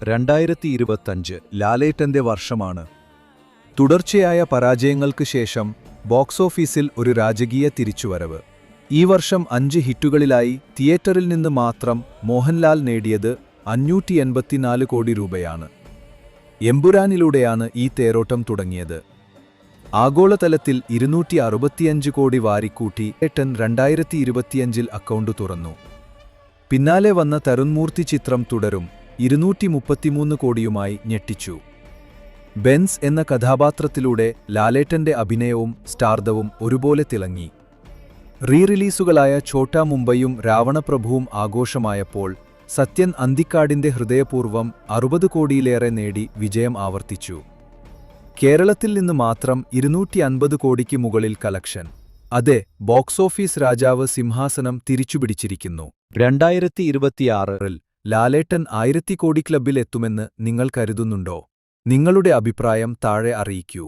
2025 ലാലേട്ടന്റെ വർഷമാണ്. തുടർച്ചയായ പരാജയങ്ങൾക്ക് ശേഷം ബോക്സ് ഓഫീസിൽ ഒരു രാജകീയ തിരിച്ചുവരവ്. ഈ വർഷം 5 ഹിറ്റുകളിലായി തിയേറ്ററിൽ നിന്ന് മാത്രം മോഹൻലാൽ നേടിയത് 584 കോടി രൂപയാണ്. എമ്പുരാനിലൂടെയാണ് ഈ തേരോട്ടം തുടങ്ങിയത്. ആഗോളതലത്തിൽ 265 കോടി വാരിക്കൂട്ടി ലാലേട്ടൻ 2025 അക്കൗണ്ട് തുറന്നു. പിന്നാലെ വന്ന തരുൺമൂർത്തി ചിത്രം തുടരും 233 കോടിയുമായി ഞെട്ടിച്ചു. ബെൻസ് എന്ന കഥാപാത്രത്തിലൂടെ ലാലേട്ടന്റെ അഭിനയവും സ്റ്റാർഡവും ഒരുപോലെ തിളങ്ങി. റീറിലീസുകളായ ഛോട്ടാ മുംബൈയും രാവണപ്രഭുവും ആഘോഷമായപ്പോൾ സത്യൻ അന്തിക്കാടിന്റെ ഹൃദയപൂർവ്വം 60 കോടിയിലേറെ നേടി വിജയം ആവർത്തിച്ചു. കേരളത്തിൽ നിന്ന് മാത്രം 250 കോടിക്ക് മുകളിൽ കളക്ഷൻ. അതെ, ബോക്സ് ഓഫീസ് രാജാവ് സിംഹാസനം തിരിച്ചുപിടിച്ചിരിക്കുന്നു. 2026-ൽ ലാലേട്ടൻ 1000 കോടി ക്ലബ്ബിൽ എത്തുമെന്ന് നിങ്ങൾ കരുതുന്നുണ്ടോ? നിങ്ങളുടെ അഭിപ്രായം താഴെ അറിയിക്കൂ.